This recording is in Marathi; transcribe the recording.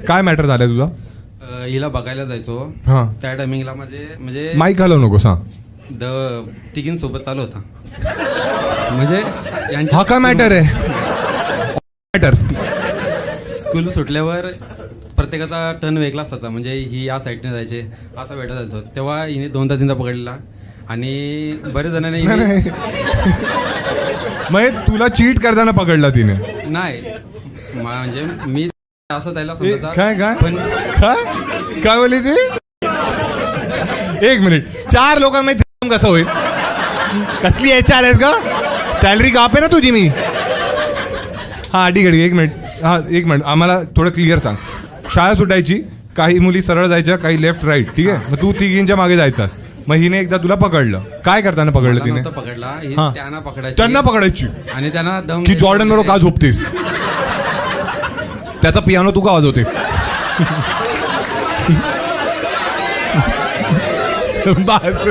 काय मॅटर झालाय तुझा? हिला बघायला जायचो. हां, त्या टायमिंगला म्हणजे माईक हलवू नकोस. हां, तिघींसोबत चालू होता. म्हणजे हा काय मॅटर आहे? मॅटर स्कूल सुटल्यावर प्रत्येकाचा टर्न वेगळाच होता. म्हणजे ही या साईडने जायचे, असा भेटत जायचो. तेव्हा हिने 2-3दा पकडलेला आणि बरेच जणांनी मग हे तुला चीट करताना पकडला तिने? नाही, म्हणजे मी असं त्याला ए, समजता. काय काय पण काय काय बोलली ती? एक मिनिट, 4 लोकांमध्ये काम कसं होईल? कसली यायच्या आल्यात का? सॅलरी कापे ना तुझी मी. हा ठीक आहे, 1 मिनिट. हा 1 मिनिट, आम्हाला थोडं क्लिअर सांग. शाळा सुटायची, काही मुली सरळ जायच्या, काही लेफ्ट राईट, ठीक आहे. मग तू तिघींच्या मागे जायचास. मग हिने एकदा तुला पकडलं. काय करताना पकडलं तिने? पकडला. हां. त्यांना पकडायची. त्यांना पकडायची आणि त्यांना दम की जॉर्डन बरोबर का झोपतेस? त्याचा पियानो तू का वाजवतेस? बस